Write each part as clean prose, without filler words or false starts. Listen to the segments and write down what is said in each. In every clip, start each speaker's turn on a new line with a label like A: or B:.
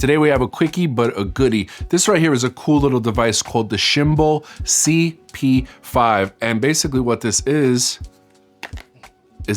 A: Today we have a quickie but a goodie. This right here is a cool little device called the Shimble CP5. And basically what this is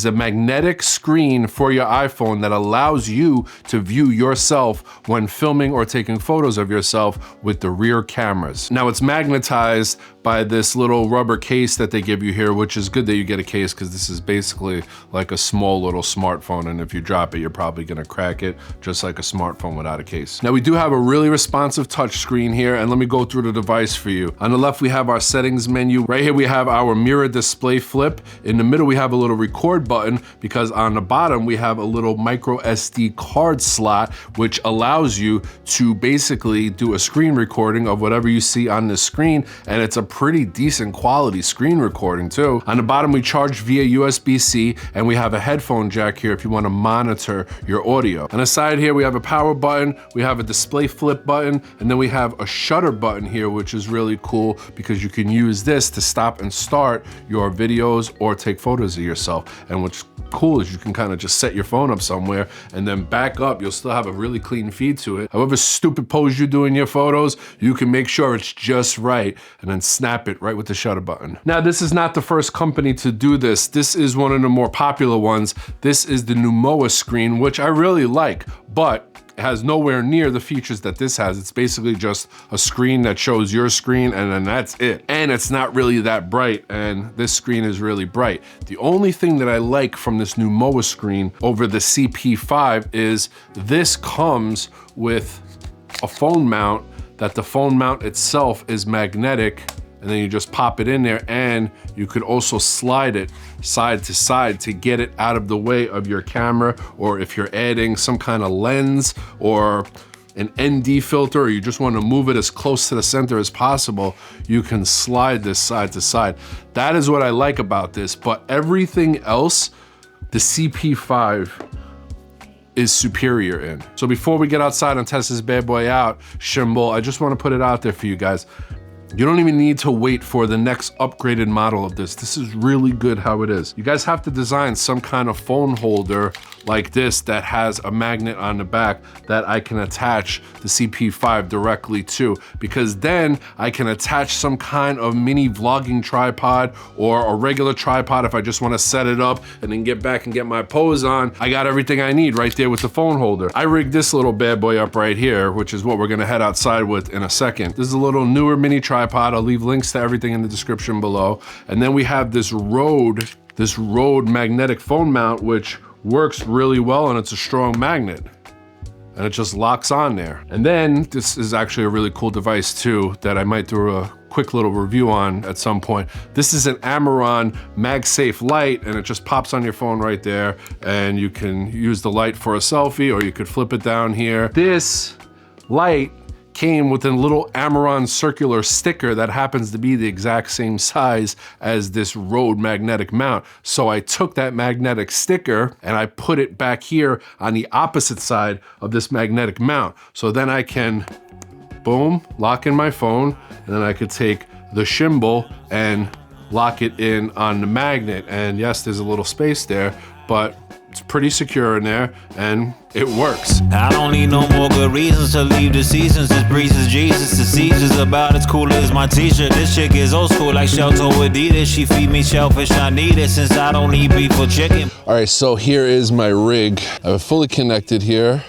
A: a magnetic screen for your iPhone that allows you to view yourself when filming or taking photos of yourself with the rear cameras. Now it's magnetized by this little rubber case that they give you here, which is good that you get a case because this is basically like a small little smartphone, and if you drop it, you're probably gonna crack it just like a smartphone without a case. Now we do have a really responsive touch screen here, and let me go through the device for you. On the left, we have our settings menu. Right here, we have our mirror display flip. In the middle, we have a little record button, because on the bottom we have a little micro SD card slot which allows you to basically do a screen recording of whatever you see on the screen, and it's a pretty decent quality screen recording too. On the bottom we charge via USB-C, and we have a headphone jack here if you want to monitor your audio. On the side here we have a power button, we have a display flip button, and then we have a shutter button here, which is really cool because you can use this to stop and start your videos or take photos of yourself. And what's cool is you can kind of just set your phone up somewhere and then back up. You'll still have a really clean feed to it. However stupid pose you do in your photos, you can make sure it's just right and then snap it right with the shutter button. Now, this is not the first company to do this. This is one of the more popular ones. This is the Numoa screen, which I really like, but it has nowhere near the features that this has. It's basically just a screen that shows your screen, and then that's it. And it's not really that bright, and this screen is really bright. The only thing that I like from this Numoa screen over the CP5 is this comes with a phone mount, that the phone mount itself is magnetic, and then you just pop it in there, and you could also slide it side to side to get it out of the way of your camera, or if you're adding some kind of lens or an ND filter, or you just want to move it as close to the center as possible, you can slide this side to side. That is what I like about this, but everything else, the CP5 is superior in. So before we get outside and test this bad boy out, Shimble, I just want to put it out there for you guys. You don't even need to wait for the next upgraded model of this. This is really good how it is. You guys have to design some kind of phone holder like this that has a magnet on the back that I can attach the CP5 directly to, because then I can attach some kind of mini vlogging tripod or a regular tripod if I just want to set it up and then get back and get my pose on. I got everything I need right there with the phone holder. I rigged this little bad boy up right here, which is what we're gonna head outside with in a second. This is a little newer mini tripod. I'll leave links to everything in the description below. And then we have this Rode magnetic phone mount, which works really well, and it's a strong magnet. And it just locks on there. And then this is actually a really cool device too that I might do a quick little review on at some point. This is an Amaron MagSafe light, and it just pops on your phone right there, and you can use the light for a selfie, or you could flip it down here. This light came with a little Amaron circular sticker that happens to be the exact same size as this Rode magnetic mount. So I took that magnetic sticker and I put it back here on the opposite side of this magnetic mount. So then I can, boom, lock in my phone, and then I could take the Shimble and lock it in on the magnet. And yes, there's a little space there, but it's pretty secure in there, and it works.
B: I don't need no more good reasons to leave the seasons. This breezes Jesus. The seizures about as cool as my t-shirt. This chick is old school like Shelter with Adidas. She feed me shellfish, I need it since I don't eat beef or chicken.
A: All right, so here is my rig. I have it fully connected here.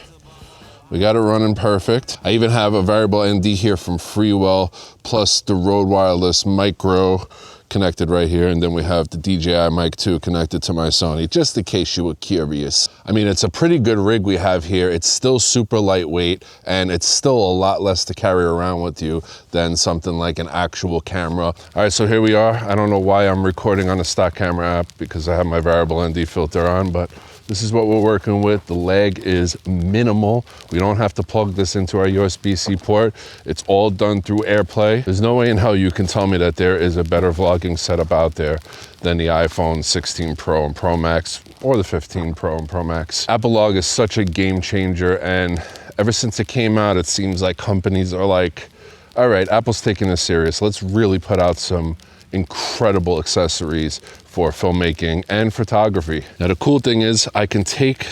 A: We got it running perfect. I even have a variable ND here from Freewell, plus the Rode Wireless Micro connected right here, and then we have the DJI Mic 2 connected to my Sony, just in case you were curious. I mean, it's a pretty good rig we have here. It's still super lightweight, and it's still a lot less to carry around with you than something like an actual camera. All right, so here we are. I don't know why I'm recording on a stock camera app, because I have my variable ND filter on, but this is what we're working with. The lag is minimal. We don't have to plug this into our USB-C port. It's all done through AirPlay. There's no way in hell you can tell me that there is a better vlogging setup out there than the iPhone 16 Pro and Pro Max, or the 15 Pro and Pro Max. Apple Log is such a game changer, and ever since it came out, it seems like companies are like, all right, Apple's taking this serious. Let's really put out some incredible accessories for filmmaking and photography. Now, the cool thing is I can take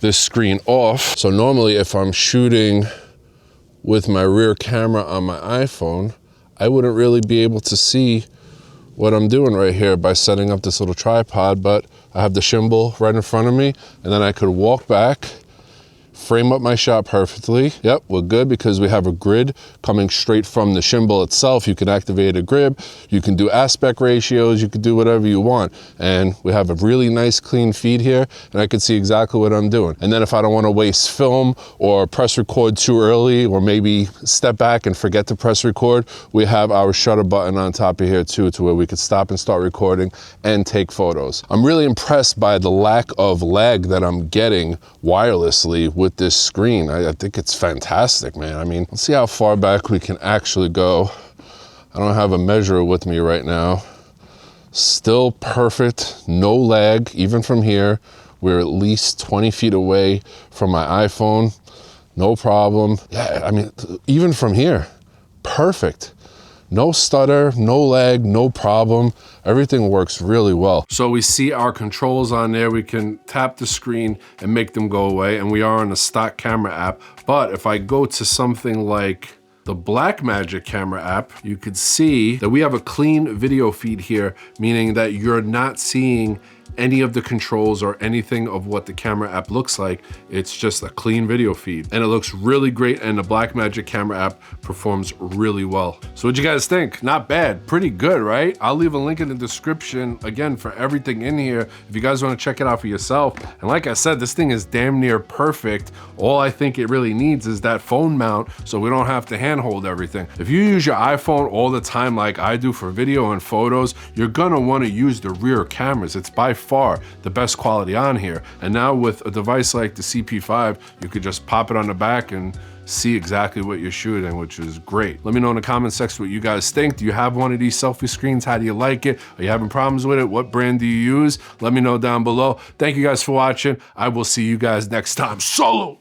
A: this screen off. So normally if I'm shooting with my rear camera on my iPhone, I wouldn't really be able to see what I'm doing right here by setting up this little tripod, but I have the Shimble right in front of me, and then I could walk back, frame up my shot perfectly. Yep, we're good because we have a grid coming straight from the Shimble itself. You can activate a grid, you can do aspect ratios, you can do whatever you want. And we have a really nice clean feed here, and I can see exactly what I'm doing. And then if I don't want to waste film or press record too early, or maybe step back and forget to press record, we have our shutter button on top of here too, to where we could stop and start recording and take photos. I'm really impressed by the lack of lag that I'm getting wirelessly with this screen. I think it's fantastic, man. I mean, let's see how far back we can actually go. I don't have a measure with me right now. Still perfect, no lag, even from here. We're at least 20 feet away from my iPhone, no problem. Yeah, I mean, even from here, perfect. No stutter, no lag, no problem. Everything works really well. So we see our controls on there. We can tap the screen and make them go away. And we are on the stock camera app. But if I go to something like the Blackmagic camera app, you could see that we have a clean video feed here, meaning that you're not seeing any of the controls or anything of what the camera app looks like. It's just a clean video feed, and it looks really great, and the Blackmagic camera app performs really well. So what'd you guys think? Not bad, pretty good, right? I'll leave a link in the description again for everything in here if you guys want to check it out for yourself. And like I said, this thing is damn near perfect. All I think it really needs is that phone mount so we don't have to handhold everything. If you use your iPhone all the time like I do for video and photos, you're gonna want to use the rear cameras. It's by far the best quality on here. And now with a device like the CP5, you could just pop it on the back and see exactly what you're shooting, which is great. Let me know in the comment section what you guys think. Do you have one of these selfie screens? How do you like it? Are you having problems with it? What brand do you use? Let me know down below. Thank you guys for watching. I will see you guys next time. Solo!